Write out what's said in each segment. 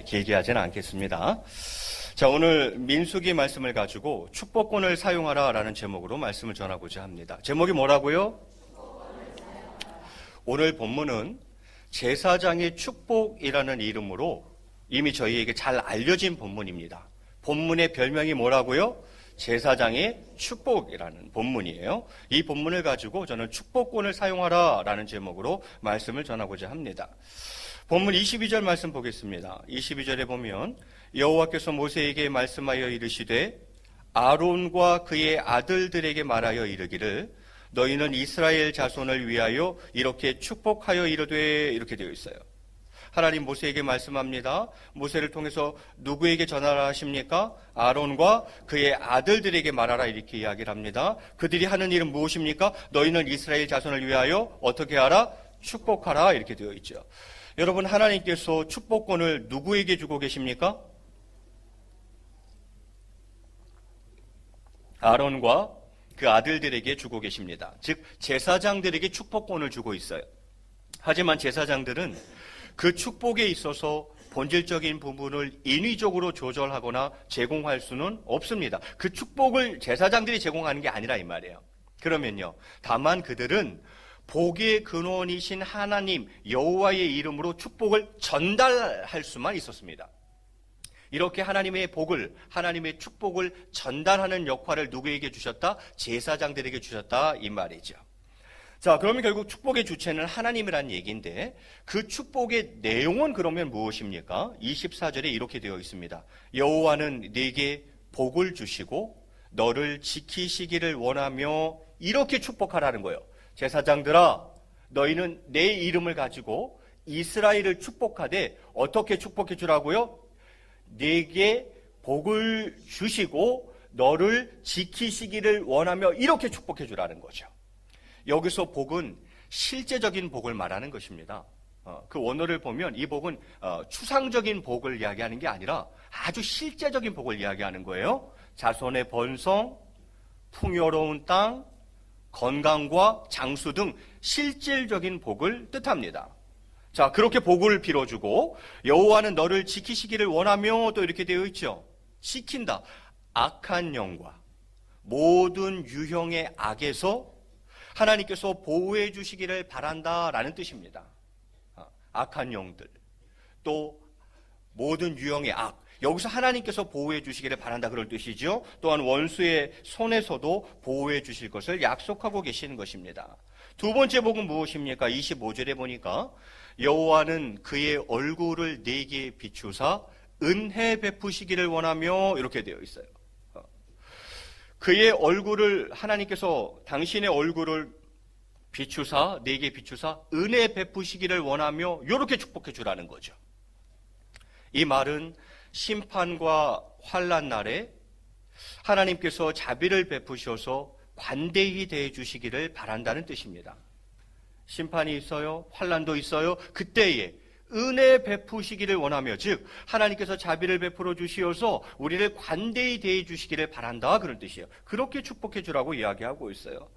길게 하지는 않겠습니다. 자, 오늘 민수기 말씀을 가지고 축복권을 사용하라라는 제목으로 말씀을 전하고자 합니다. 제목이 뭐라고요? 오늘 본문은 제사장의 축복이라는 이름으로 이미 저희에게 잘 알려진 본문입니다. 본문의 별명이 뭐라고요? 제사장의 축복이라는 본문이에요. 이 본문을 가지고 저는 축복권을 사용하라라는 제목으로 말씀을 전하고자 합니다. 본문 22절 말씀 보겠습니다. 22절에 보면 여호와께서 모세에게 말씀하여 이르시되 아론과 그의 아들들에게 말하여 이르기를 너희는 이스라엘 자손을 위하여 이렇게 축복하여 이르되, 이렇게 되어 있어요. 하나님 모세에게 말씀합니다. 모세를 통해서 누구에게 전하라 하십니까? 아론과 그의 아들들에게 말하라, 이렇게 이야기를 합니다. 그들이 하는 일은 무엇입니까? 너희는 이스라엘 자손을 위하여 어떻게 하라? 축복하라, 이렇게 되어 있죠. 여러분, 하나님께서 축복권을 누구에게 주고 계십니까? 아론과 그 아들들에게 주고 계십니다. 즉 제사장들에게 축복권을 주고 있어요. 하지만 제사장들은 그 축복에 있어서 본질적인 부분을 인위적으로 조절하거나 제공할 수는 없습니다. 그 축복을 제사장들이 제공하는 게 아니라 이 말이에요. 그러면요, 다만 그들은 복의 근원이신 하나님 여호와의 이름으로 축복을 전달할 수만 있었습니다. 이렇게 하나님의 복을, 하나님의 축복을 전달하는 역할을 누구에게 주셨다? 제사장들에게 주셨다, 이 말이죠. 자, 그러면 결국 축복의 주체는 하나님이라는 얘기인데 그 축복의 내용은 그러면 무엇입니까? 24절에 이렇게 되어 있습니다. 여호와는 네게 복을 주시고 너를 지키시기를 원하며 이렇게 축복하라는 거예요. 제사장들아, 너희는 내 이름을 가지고 이스라엘을 축복하되 어떻게 축복해 주라고요? 네게 복을 주시고 너를 지키시기를 원하며 이렇게 축복해 주라는 거죠. 여기서 복은 실제적인 복을 말하는 것입니다. 그 원어를 보면 이 복은 추상적인 복을 이야기하는 게 아니라 아주 실제적인 복을 이야기하는 거예요. 자손의 번성, 풍요로운 땅, 건강과 장수 등 실질적인 복을 뜻합니다. 자, 그렇게 복을 빌어주고 여호와는 너를 지키시기를 원하며 또 이렇게 되어 있죠. 지킨다. 악한 영과 모든 유형의 악에서 하나님께서 보호해 주시기를 바란다라는 뜻입니다. 악한 영들, 또 모든 유형의 악, 여기서 하나님께서 보호해 주시기를 바란다, 그럴 뜻이죠. 또한 원수의 손에서도 보호해 주실 것을 약속하고 계시는 것입니다. 두 번째 복은 무엇입니까? 25절에 보니까 여호와는 그의 얼굴을 네게 비추사 은혜 베푸시기를 원하며 이렇게 되어 있어요. 그의 얼굴을, 하나님께서 당신의 얼굴을 비추사, 네게 비추사 은혜 베푸시기를 원하며 이렇게 축복해 주라는 거죠. 이 말은 심판과 환난 날에 하나님께서 자비를 베푸셔서 관대히 대해 주시기를 바란다는 뜻입니다. 심판이 있어요. 환난도 있어요. 그때에 은혜 베푸시기를 원하며, 즉 하나님께서 자비를 베풀어 주시어서 우리를 관대히 대해 주시기를 바란다, 그런 뜻이에요. 그렇게 축복해 주라고 이야기하고 있어요.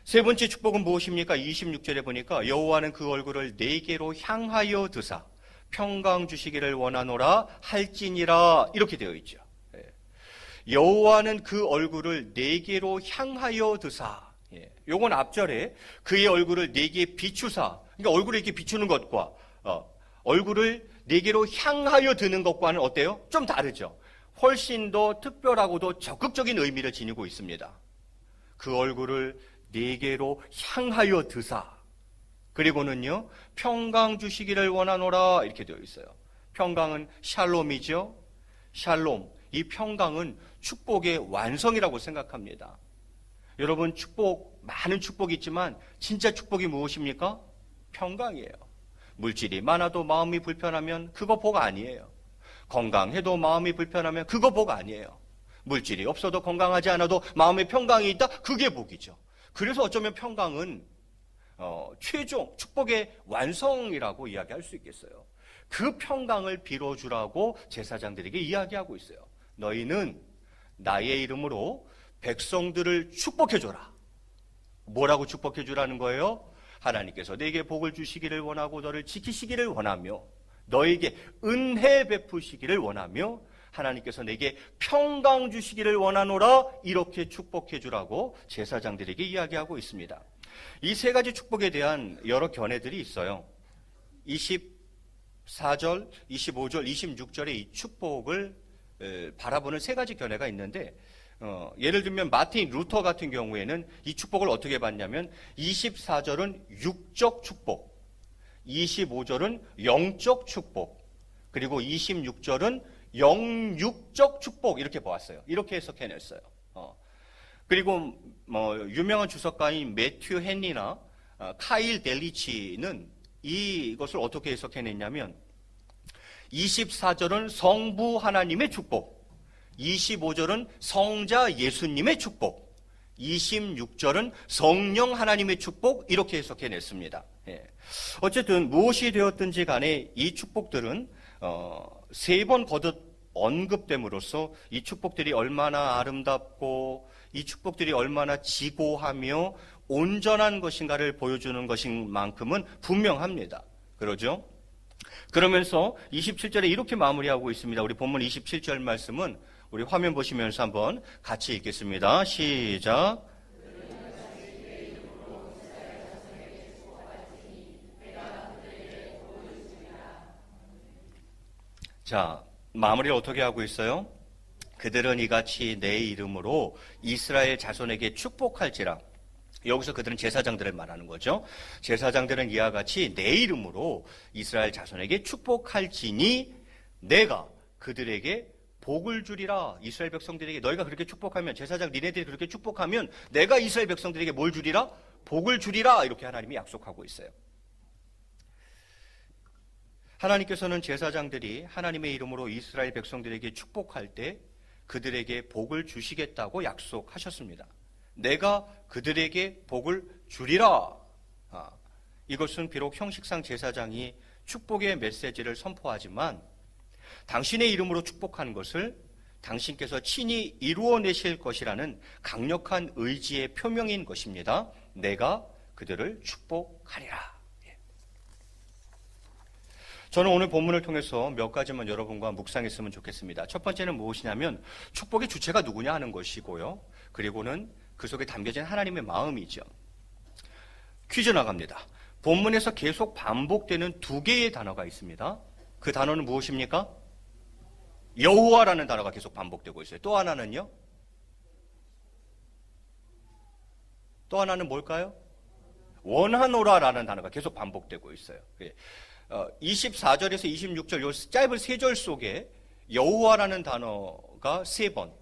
세 번째 축복은 무엇입니까? 26절에 보니까 여호와는 그 얼굴을 네게로 향하여 드사 평강 주시기를 원하노라 할지니라, 이렇게 되어 있죠. 여호와는 그 얼굴을 네게로 향하여 드사. 요건 앞절에 그의 얼굴을 네게 비추사, 그러니까 얼굴을 이렇게 비추는 것과 얼굴을 네게로 향하여 드는 것과는 어때요? 좀 다르죠. 훨씬 더 특별하고도 적극적인 의미를 지니고 있습니다. 그 얼굴을 네게로 향하여 드사, 그리고는요 평강 주시기를 원하노라, 이렇게 되어 있어요. 평강은 샬롬이죠. 샬롬, 이 평강은 축복의 완성이라고 생각합니다. 여러분, 축복, 많은 축복이 있지만 진짜 축복이 무엇입니까? 평강이에요. 물질이 많아도 마음이 불편하면 그거 복 아니에요. 건강해도 마음이 불편하면 그거 복 아니에요. 물질이 없어도 건강하지 않아도 마음에 평강이 있다? 그게 복이죠. 그래서 어쩌면 평강은 최종 축복의 완성이라고 이야기할 수 있겠어요. 그 평강을 빌어주라고 제사장들에게 이야기하고 있어요. 너희는 나의 이름으로 백성들을 축복해줘라. 뭐라고 축복해주라는 거예요? 하나님께서 내게 복을 주시기를 원하고 너를 지키시기를 원하며 너에게 은혜 베푸시기를 원하며 하나님께서 내게 평강 주시기를 원하노라 이렇게 축복해 주라고 제사장들에게 이야기하고 있습니다. 이 세 가지 축복에 대한 여러 견해들이 있어요. 24절, 25절, 26절의 이 축복을 바라보는 세 가지 견해가 있는데 예를 들면 마틴 루터 같은 경우에는 이 축복을 어떻게 봤냐면 24절은 육적 축복, 25절은 영적 축복, 그리고 26절은 영육적 축복 이렇게 보았어요. 이렇게 해석해냈어요. 그리고 유명한 주석가인 매튜 헨리나 카일 델리치는 이것을 어떻게 해석해냈냐면 24절은 성부 하나님의 축복, 25절은 성자 예수님의 축복, 26절은 성령 하나님의 축복 이렇게 해석해냈습니다. 어쨌든 무엇이 되었든지 간에 이 축복들은 세 번 거듭 언급됨으로써 이 축복들이 얼마나 아름답고 이 축복들이 얼마나 지고하며 온전한 것인가를 보여주는 것인 만큼은 분명합니다. 그러죠? 그러면서 27절에 이렇게 마무리하고 있습니다. 우리 본문 27절 말씀은 우리 화면 보시면서 한번 같이 읽겠습니다. 시작. 자, 마무리를 어떻게 하고 있어요? 그들은 이같이 내 이름으로 이스라엘 자손에게 축복할지라. 여기서 그들은 제사장들을 말하는 거죠. 제사장들은 이와 같이 내 이름으로 이스라엘 자손에게 축복할지니 내가 그들에게 복을 주리라. 이스라엘 백성들에게 너희가 그렇게 축복하면, 제사장 니네들이 그렇게 축복하면 내가 이스라엘 백성들에게 뭘 주리라? 복을 주리라. 이렇게 하나님이 약속하고 있어요. 하나님께서는 제사장들이 하나님의 이름으로 이스라엘 백성들에게 축복할 때 그들에게 복을 주시겠다고 약속하셨습니다. 내가 그들에게 복을 주리라. 이것은 비록 형식상 제사장이 축복의 메시지를 선포하지만 당신의 이름으로 축복한 것을 당신께서 친히 이루어내실 것이라는 강력한 의지의 표명인 것입니다. 내가 그들을 축복하리라. 저는 오늘 본문을 통해서 몇 가지만 여러분과 묵상했으면 좋겠습니다. 첫 번째는 무엇이냐면 축복의 주체가 누구냐 하는 것이고요. 그리고는 그 속에 담겨진 하나님의 마음이죠. 퀴즈 나갑니다. 본문에서 계속 반복되는 두 개의 단어가 있습니다. 그 단어는 무엇입니까? 여호와라는 단어가 계속 반복되고 있어요. 또 하나는요? 또 하나는 뭘까요? 원하노라라는 단어가 계속 반복되고 있어요. 24절에서 26절 요 짧은 세 절 속에 여호와라는 단어가 세 번,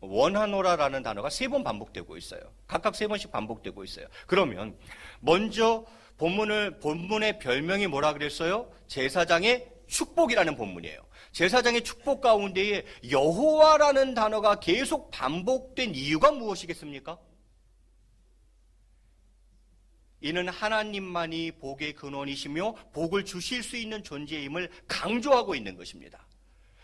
원하노라라는 단어가 세 번 반복되고 있어요. 각각 세 번씩 반복되고 있어요. 그러면 먼저 본문의 별명이 뭐라 그랬어요? 제사장의 축복이라는 본문이에요. 제사장의 축복 가운데에 여호와라는 단어가 계속 반복된 이유가 무엇이겠습니까? 이는 하나님만이 복의 근원이시며 복을 주실 수 있는 존재임을 강조하고 있는 것입니다.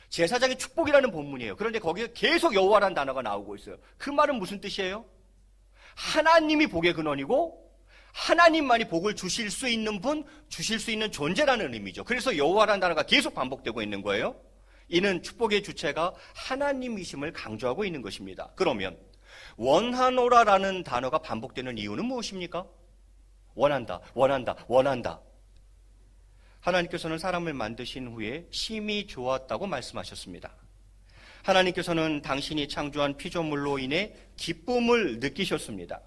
제사장의 축복이라는 본문이에요. 그런데 거기에 계속 여호와라는 단어가 나오고 있어요. 그 말은 무슨 뜻이에요? 하나님이 복의 근원이고 하나님만이 복을 주실 수 있는 분, 주실 수 있는 존재라는 의미죠. 그래서 여호와라는 단어가 계속 반복되고 있는 거예요. 이는 축복의 주체가 하나님이심을 강조하고 있는 것입니다. 그러면 원하노라라는 단어가 반복되는 이유는 무엇입니까? 원한다, 원한다, 원한다. 하나님께서는 사람을 만드신 후에 심히 좋았다고 말씀하셨습니다. 하나님께서는 당신이 창조한 피조물로 인해 기쁨을 느끼셨습니다.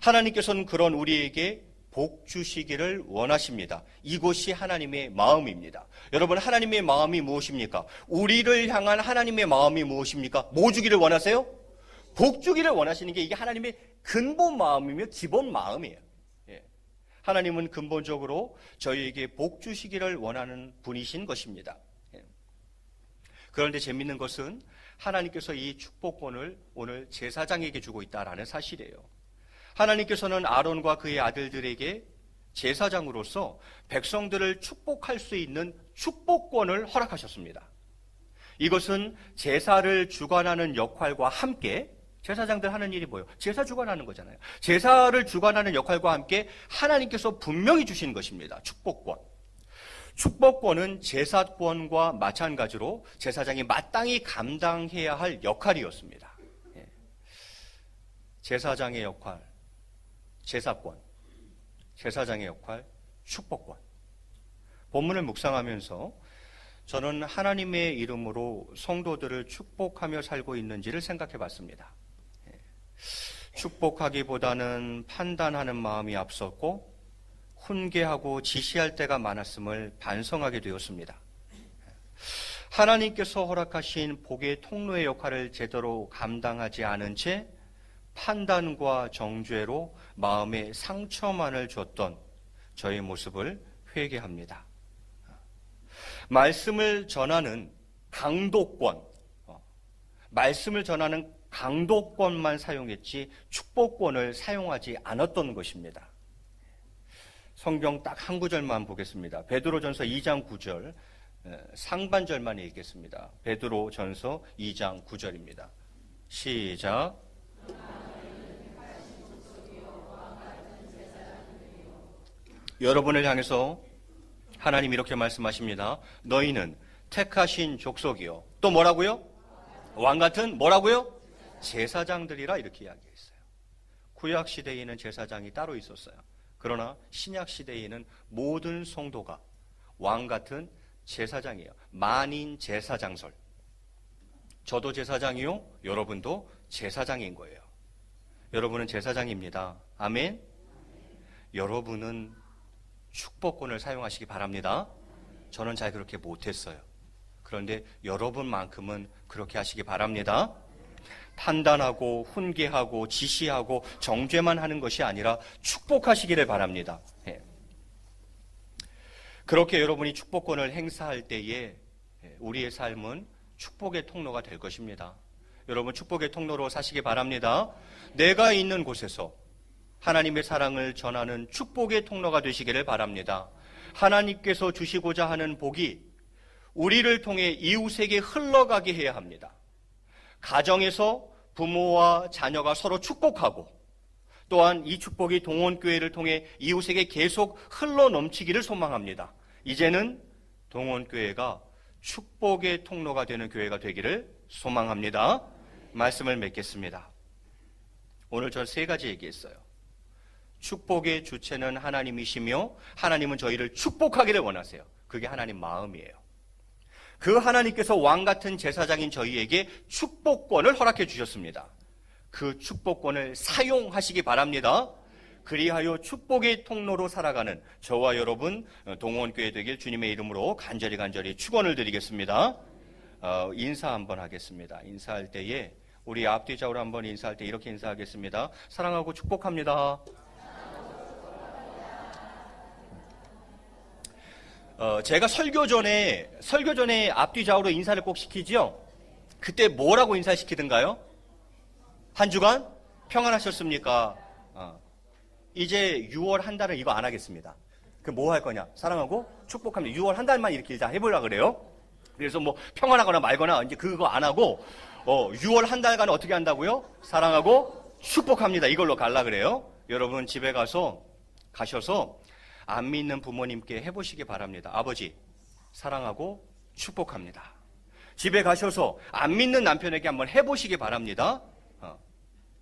하나님께서는 그런 우리에게 복 주시기를 원하십니다. 이것이 하나님의 마음입니다. 여러분, 하나님의 마음이 무엇입니까? 우리를 향한 하나님의 마음이 무엇입니까? 뭐 주기를 원하세요? 복 주기를 원하시는 게 이게 하나님의 근본 마음이며 기본 마음이에요. 하나님은 근본적으로 저희에게 복 주시기를 원하는 분이신 것입니다. 그런데 재밌는 것은 하나님께서 이 축복권을 오늘 제사장에게 주고 있다라는 사실이에요. 하나님께서는 아론과 그의 아들들에게 제사장으로서 백성들을 축복할 수 있는 축복권을 허락하셨습니다. 이것은 제사를 주관하는 역할과 함께 제사장들 하는 일이 뭐예요? 제사 주관하는 거잖아요. 제사를 주관하는 역할과 함께 하나님께서 분명히 주신 것입니다. 축복권. 축복권은 제사권과 마찬가지로 제사장이 마땅히 감당해야 할 역할이었습니다. 제사장의 역할, 제사권, 제사장의 역할, 축복권. 본문을 묵상하면서 저는 하나님의 이름으로 성도들을 축복하며 살고 있는지를 생각해 봤습니다. 축복하기보다는 판단하는 마음이 앞섰고 훈계하고 지시할 때가 많았음을 반성하게 되었습니다. 하나님께서 허락하신 복의 통로의 역할을 제대로 감당하지 않은 채 판단과 정죄로 마음에 상처만을 줬던 저의 모습을 회개합니다. 말씀을 전하는 강도권, 말씀을 전하는 강도권만 사용했지 축복권을 사용하지 않았던 것입니다. 성경 딱 한 구절만 보겠습니다. 베드로전서 2장 9절 상반절만 읽겠습니다. 베드로전서 2장 9절입니다. 시작. 여러분을 향해서 하나님 이렇게 말씀하십니다. 너희는 택하신 족속이요. 또 뭐라고요? 왕같은 뭐라고요? 제사장들이라 이렇게 이야기했어요. 구약 시대에는 제사장이 따로 있었어요. 그러나 신약 시대에는 모든 성도가 왕같은 제사장이에요. 만인 제사장설. 저도 제사장이요. 여러분도 제사장인 거예요. 여러분은 제사장입니다. 아멘. 여러분은 축복권을 사용하시기 바랍니다. 저는 잘 그렇게 못했어요. 그런데 여러분만큼은 그렇게 하시기 바랍니다. 판단하고 훈계하고 지시하고 정죄만 하는 것이 아니라 축복하시기를 바랍니다. 그렇게 여러분이 축복권을 행사할 때에 우리의 삶은 축복의 통로가 될 것입니다. 여러분 축복의 통로로 사시기 바랍니다. 내가 있는 곳에서 하나님의 사랑을 전하는 축복의 통로가 되시기를 바랍니다. 하나님께서 주시고자 하는 복이 우리를 통해 이웃에게 흘러가게 해야 합니다. 가정에서 부모와 자녀가 서로 축복하고 또한 이 축복이 동원교회를 통해 이웃에게 계속 흘러넘치기를 소망합니다. 이제는 동원교회가 축복의 통로가 되는 교회가 되기를 소망합니다. 말씀을 맺겠습니다. 오늘 저 세 가지 얘기했어요. 축복의 주체는 하나님이시며 하나님은 저희를 축복하기를 원하세요. 그게 하나님 마음이에요. 그 하나님께서 왕같은 제사장인 저희에게 축복권을 허락해 주셨습니다. 그 축복권을 사용하시기 바랍니다. 그리하여 축복의 통로로 살아가는 저와 여러분 동원교회 되길 주님의 이름으로 간절히 축원을 드리겠습니다. 인사 한번 하겠습니다. 인사할 때에 우리 앞뒤 좌우로 한번 인사할 때 이렇게 인사하겠습니다. 사랑하고 축복합니다. 제가 설교 전에 앞뒤 좌우로 인사를 꼭 시키지요. 그때 뭐라고 인사를 시키던가요? 한 주간 평안하셨습니까? 이제 6월 한 달은 이거 안 하겠습니다. 그 뭐 할 거냐? 사랑하고 축복합니다. 6월 한 달만 이렇게 일단 해보려고 그래요. 그래서 뭐 평안하거나 말거나 이제 그거 안 하고 6월 한 달간 어떻게 한다고요? 사랑하고 축복합니다. 이걸로 갈라 그래요. 여러분 집에 가셔서 안 믿는 부모님께 해보시기 바랍니다. 아버지 사랑하고 축복합니다. 집에 가셔서 안 믿는 남편에게 한번 해보시기 바랍니다.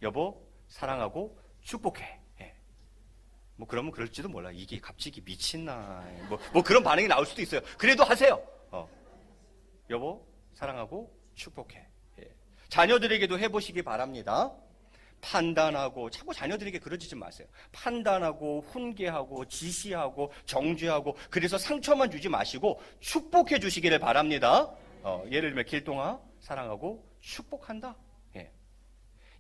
여보 사랑하고 축복해. 뭐 그러면 그럴지도 몰라. 이게 갑자기 미친나 뭐 그런 반응이 나올 수도 있어요. 그래도 하세요. 여보 사랑하고 축복해. 자녀들에게도 해보시기 바랍니다. 판단하고 자꾸 자녀들에게 그러지 좀 마세요. 판단하고 훈계하고 지시하고 정죄하고 그래서 상처만 주지 마시고 축복해 주시기를 바랍니다. 예를 들면 길동아 사랑하고 축복한다.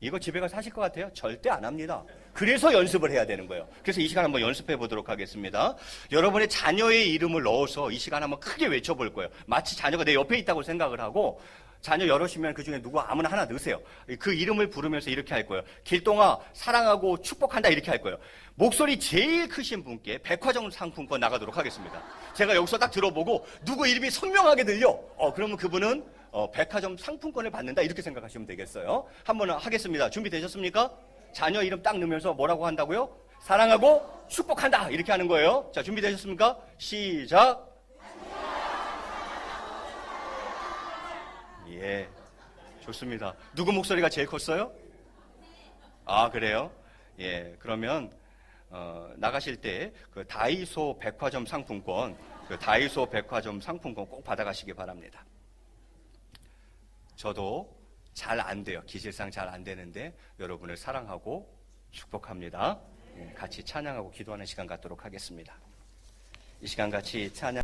이거 집에 가서 하실 것 같아요? 절대 안 합니다. 그래서 연습을 해야 되는 거예요. 그래서 이 시간 한번 연습해 보도록 하겠습니다. 여러분의 자녀의 이름을 넣어서 이 시간 한번 크게 외쳐볼 거예요. 마치 자녀가 내 옆에 있다고 생각을 하고 자녀 여럿이면 그 중에 누구 아무나 하나 넣으세요. 그 이름을 부르면서 이렇게 할 거예요. 길동아 사랑하고 축복한다 이렇게 할 거예요. 목소리 제일 크신 분께 백화점 상품권 나가도록 하겠습니다. 제가 여기서 딱 들어보고 누구 이름이 선명하게 들려. 그러면 그분은 백화점 상품권을 받는다 이렇게 생각하시면 되겠어요. 한번 하겠습니다. 준비되셨습니까? 자녀 이름 딱 넣으면서 뭐라고 한다고요? 사랑하고 축복한다 이렇게 하는 거예요. 자 준비되셨습니까? 시작. 예. 좋습니다. 누구 목소리가 제일 컸어요? 아, 그래요? 예. 그러면, 나가실 때 그 다이소 백화점 상품권, 꼭 받아가시기 바랍니다. 저도 잘 안 돼요. 기질상 잘 안 되는데 여러분을 사랑하고 축복합니다. 같이 찬양하고 기도하는 시간 갖도록 하겠습니다. 이 시간 같이 찬양